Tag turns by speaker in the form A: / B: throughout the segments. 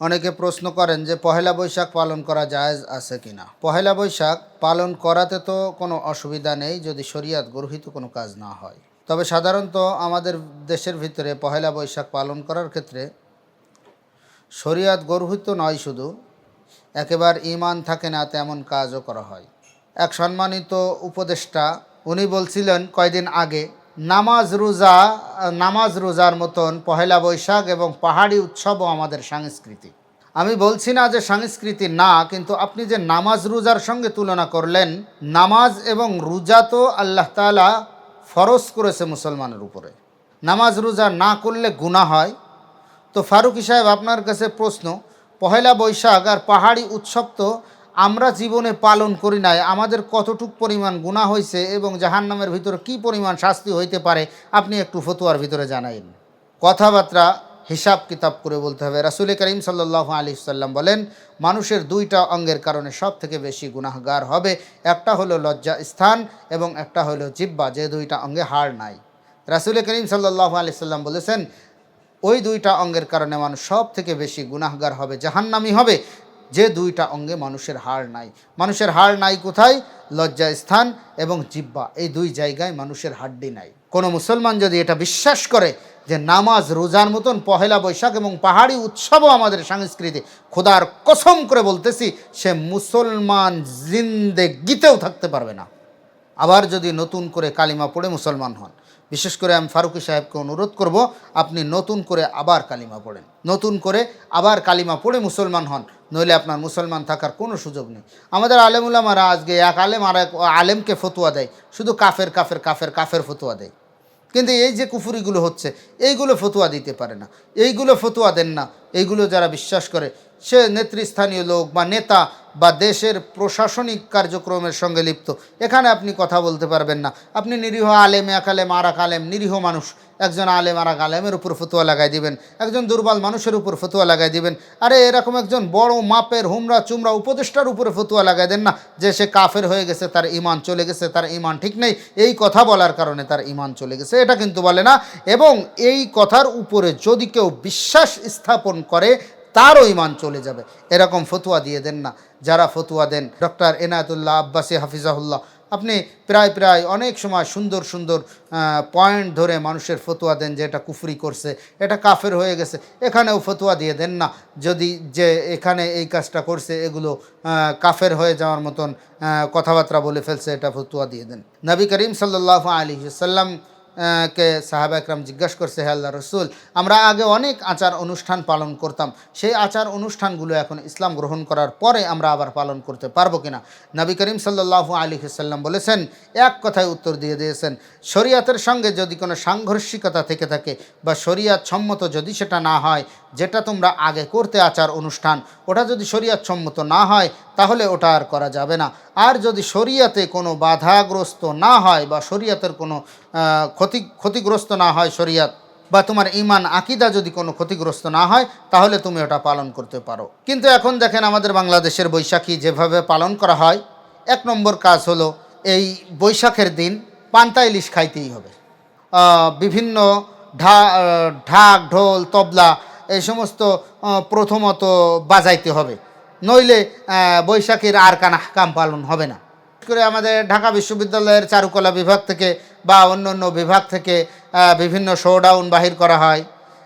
A: অনেকে প্রশ্ন করেন যে পহেলা বৈশাখ পালন করা জায়েজ আছে কিনা। পহেলা বৈশাখ পালন করাতে তো কোনো অসুবিধা নেই যদি শরিয়াত গর্হিত কোনো কাজ না হয়। তবে সাধারণত আমাদের দেশের ভিতরে পহেলা বৈশাখ পালন করার ক্ষেত্রে শরিয়াত গর্হিত নয়, শুধু একেবারে ঈমান থাকে না তেমন কাজও করা হয়। এক সম্মানিত উপদেষ্টা উনি বলছিলেন কয়দিন আগে, নামাজ রোজার মতন পহেলা বৈশাখ এবং পাহাড়ি উৎসবও আমাদের সংস্কৃতি। আমি বলছি না যে সংস্কৃতি না, কিন্তু আপনি যে নামাজ রোজার সঙ্গে তুলনা করলেন, নামাজ এবং রোজা তো আল্লাহ তাআলা ফরজ করেছে মুসলমানের উপরে। নামাজ রোজা না করলে গুনাহ হয়। তো ফারুকী সাহেব, আপনার কাছে প্রশ্ন, পহেলা বৈশাখ আর পাহাড়ি উৎসব তো আমরা জীবনে পালন করি নাই, আমাদের কতটুক পরিমাণ গুনাহ হয়েছে এবং জাহান্নামের ভিতরে কী পরিমাণ শাস্তি হইতে পারে আপনি একটু ফতোয়ার ভিতরে জানাইন। কথাবার্তা হিসাব কিতাব করে বলতে হবে। রাসূল করিম সাল্লাল্লাহু আলাইহি সাল্লাম বলেন, মানুষের দুইটা অঙ্গের কারণে সব থেকে বেশি গুনাহগার হবে। একটা হলো লজ্জা স্থান এবং একটা হলো জিহ্বা, যে দুইটা অঙ্গে হাড় নাই। রাসূল করিম সাল্লাল্লাহু আলাইহি সাল্লাম বলেছেন, ওই দুইটা অঙ্গের কারণে মানুষ সব থেকে বেশি গুনাহগার হবে, জাহান্নামী হবে, যে দুইটা অঙ্গে মানুষের হাড় নাই। মানুষের হাড় নাই কোথায়? লজ্জা স্থান এবং জিহ্বা, এই দুই জায়গায় মানুষের হাড্ডি নাই। কোনো মুসলমান যদি এটা বিশ্বাস করে যে নামাজ রোজার মতন পহেলা বৈশাখ এবং পাহাড়ি উৎসবও আমাদের সংস্কৃতি, খোদার কসম করে বলতেছি, সে মুসলমান জিন্দেগিতেও থাকতে পারবে না। আবার যদি নতুন করে কালিমা পড়ে মুসলমান হন, বিশেষ করে আমি ফারুকী সাহেবকে অনুরোধ করব, আপনি নতুন করে আবার কালিমা পড়েন, নতুন করে আবার কালিমা পড়ে মুসলমান হন, নইলে আপনার মুসলমান থাকার কোনো সুযোগ নেই। আমাদের আলেমুলামারা আজকে এক আলেম আর এক আলেমকে ফতোয়া দেয়, শুধু কাফের কাফের কাফের কাফের ফতোয়া দেয়। কিন্তু এই যে কুফুরিগুলো হচ্ছে, এইগুলো ফতোয়া দিতে পারে না, এইগুলো ফতোয়া দেন না। এইগুলো যারা বিশ্বাস করে, সে নেতৃস্থানীয় লোক বা নেতা বা দেশের প্রশাসনিক কার্যক্রমের সঙ্গে লিপ্ত, এখানে আপনি কথা বলতে পারবেন না। আপনি নিরীহ আলেম, এক আলেম আর এক আলেম, নিরীহ মানুষ, একজন আলেম আর এক আলেমের উপর ফতোয়া লাগাই দিবেন, একজন দুর্বল মানুষের উপর ফতোয়া লাগাই দিবেন। আরে এরকম একজন বড় মাপের হুমরা চুমরা উপদেষ্টার উপরে ফতোয়া লাগাই দেন না যে সে কাফের হয়ে গেছে, তার ঈমান চলে গেছে, তার ঈমান ঠিক নেই, এই কথা বলার কারণে তার ঈমান চলে গেছে, এটা কিন্তু বলে না। এবং এই কথার উপরে যদি কেউ বিশ্বাস স্থাপন করে, তারও ঈমান চলে যাবে, এরকম ফতোয়া দিয়ে দেন না। যারা ফতোয়া দেন, ডক্টর এনায়েতুল্লাহ আব্বাসী হাফিজাহুল্লাহ, আপনি প্রায় অনেক সময় সুন্দর সুন্দর পয়েন্ট ধরে মানুষের ফতোয়া দেন যে এটা কুফরি করছে, এটা কাফের হয়ে গেছে। এখানেও ফতোয়া দিয়ে দেন না যদি যে এখানে এই কাজটা করছে এগুলো কাফের হয়ে যাওয়ার মতন কথাবার্তা বলে ফেলছে, এটা ফতোয়া দিয়ে দেন। নবী করিম সাল্লাল্লাহু আলাইহি ওয়াসাল্লাম কে সাহাবা একরাম জিজ্ঞাসা করছে, হে আল্লাহ রসুল, আমরা আগে অনেক আচার অনুষ্ঠান পালন করতাম, সেই আচার অনুষ্ঠানগুলো এখন ইসলাম গ্রহণ করার পরে আমরা আবার পালন করতে পারবো কিনা? নবী করিম সাল্লাল্লাহু আলাইহি সাল্লাম বলেছেন, এক কথায় উত্তর দিয়ে দিয়েছেন, শরিয়াতের সঙ্গে যদি কোনো সাংঘর্ষিকতা থেকে থাকে বা শরিয়াত সম্মত যদি সেটা না হয়, যেটা তোমরা আগে করতে আচার অনুষ্ঠান, ওটা যদি শরিয়াত সম্মত না হয় তাহলে ওটা আর করা যাবে না। আর যদি শরিয়াতে কোনো বাধাগ্রস্ত না হয় বা শরিয়াতের কোনো ক্ষতিগ্রস্ত না হয় শরিয়াত, বা তোমার ঈমান আকীদা যদি কোনো ক্ষতিগ্রস্ত না হয়, তাহলে তুমি ওটা পালন করতে পারো। কিন্তু এখন দেখেন আমাদের বাংলাদেশের বৈশাখী যেভাবে পালন করা হয়, এক নম্বর কাজ হলো এই বৈশাখের দিন পান্তা ইলিশ খাইতেই হবে। বিভিন্ন ঢাক ঢোল তবলা এই সমস্ত প্রথমত বাজাইতে হবে, নইলে বৈশাখীর আরকান আহকাম পালন হবে না। করে আমাদের ঢাকা বিশ্ববিদ্যালয়ের চারুকলা বিভাগ থেকে বা অন্য অন্য বিভাগ থেকে বিভিন্ন শোডাউন বাহির করা হয়।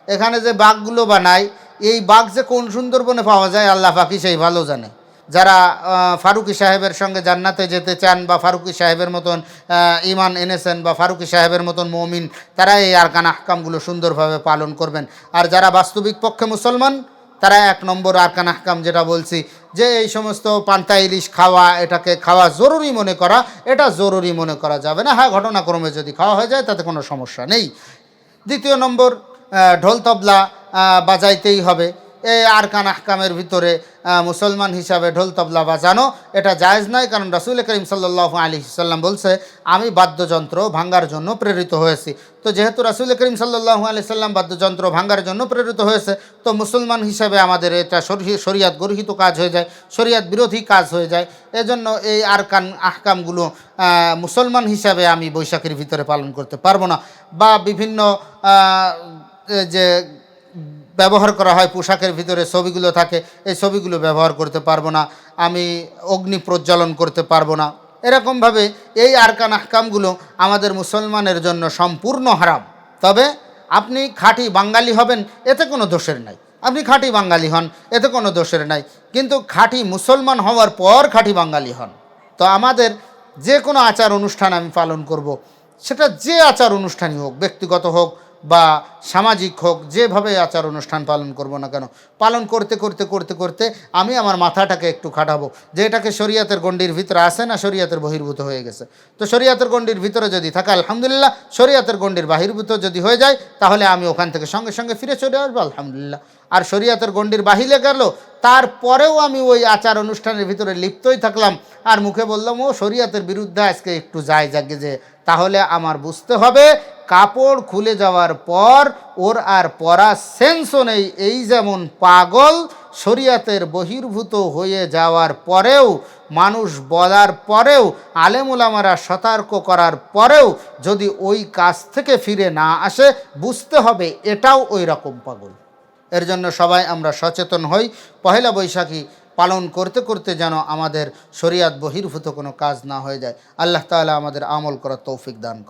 A: এখানে যে বাঘগুলো বানায়, এই বাঘ যে কোন সুন্দরবনে পাওয়া যায় আল্লাহ পাকই সেই ভালো জানে। যারা ফারুকী সাহেবের সঙ্গে জান্নাতে যেতে চান বা ফারুকী সাহেবের মতন ঈমান এনেছেন বা ফারুকী সাহেবের মতন মুমিন, তারা এই আরকান আহকামগুলো সুন্দরভাবে পালন করবেন। আর যারা বাস্তবিক পক্ষে মুসলমান, তারা এক নম্বর আরকান আহকাম যেটা বলছি, যে এই সমস্ত পান্তা ইলিশ খাওয়া, এটাকে খাওয়া জরুরি মনে করা, এটা জরুরি মনে করা যাবে না। হ্যাঁ, ঘটনাক্রমে যদি খাওয়া হয়ে যায় তাতে কোনো সমস্যা নেই। দ্বিতীয় নম্বর, ঢোল তবলা বাজাইতেই হবে। এই আরকান আহকামের ভিতরে মুসলমান হিসাবে ঢোল তবলা বাজানো এটা জায়েজ নয়, কারণ রাসূল করিম সাল্লাল্লাহু আলাইহি সাল্লাম বলছে, আমি বাদ্যযন্ত্র ভাঙ্গার জন্য প্রেরিত হয়েছি। তো যেহেতু রাসূল করিম সাল্লাল্লাহু আলাইহি সাল্লাম বাদ্যযন্ত্র ভাঙ্গার জন্য প্রেরিত হয়েছে, তো মুসলমান হিসাবে আমাদের এটা শরিয়াত গর্হিত কাজ হয়ে যায়, শরিয়াত বিরোধী কাজ হয়ে যায়। এজন্য এই আরকান আহকামগুলো মুসলমান হিসাবে আমি বৈশাখীর ভিতরে পালন করতে পারবো না। বা বিভিন্ন যে ব্যবহার করা হয়, পোশাকের ভিতরে ছবিগুলো থাকে, এই ছবিগুলো ব্যবহার করতে পারবো না, আমি অগ্নি প্রজ্বলন করতে পারবো না। এরকমভাবে এই আরকান আহকামগুলো আমাদের মুসলমানের জন্য সম্পূর্ণ হারাম। তবে আপনি খাঁটি বাঙালি হবেন, এতে কোনো দোষের নাই। আপনি খাঁটি বাঙালি হন, এতে কোনো দোষের নাই। কিন্তু খাঁটি মুসলমান হওয়ার পর খাঁটি বাঙালি হন। তো আমাদের যে কোনো আচার অনুষ্ঠান আমি পালন করব, সেটা যে আচার অনুষ্ঠানই হোক, ব্যক্তিগত হোক বা সামাজিক হোক, যেভাবে আচার অনুষ্ঠান পালন করব না কেন, পালন করতে করতে করতে করতে আমি আমার মাথাটাকে একটু খাটাবো যে এটাকে শরীয়তের গণ্ডির ভিতরে আসে না শরীয়তের বহির্ভূত হয়ে গেছে। তো শরীয়তের গণ্ডির ভিতরে যদি থাকে আলহামদুলিল্লাহ, শরীয়তের গণ্ডির বাহির্ভূত যদি হয়ে যায় তাহলে আমি ওখান থেকে সঙ্গে সঙ্গে ফিরে চলে আসবো আলহামদুলিল্লাহ। আর শরীয়তের গণ্ডির বাহিরে গেল, তারপরেও আমি ওই আচার অনুষ্ঠানের ভিতরে লিপ্তই থাকলাম আর মুখে বললাম ও শরীয়তের বিরুদ্ধে আজকে একটু যায় জাগে যে, তাহলে আমার বুঝতে হবে কাপড় খুলে যাওয়ার পর ওর আর পরা সেন্সও নেই। এই যেমন পাগল শরীয়তের বহির্ভূত হয়ে যাওয়ার পরেও, মানুষ বলার পরেও, আলেম ওলামারা সতর্ক করার পরেও যদি ওই কাজ থেকে ফিরে না আসে, বুঝতে হবে এটাও ওই রকম পাগল। এর জন্য সবাই আমরা সচেতন হই, পহেলা বৈশাখী পালন করতে করতে যেন আমাদের শরীয়ত বহির্ভূত কোনো কাজ না হয়ে যায়। আল্লাহ তাআলা আমাদের আমল করার তৌফিক দান করেন।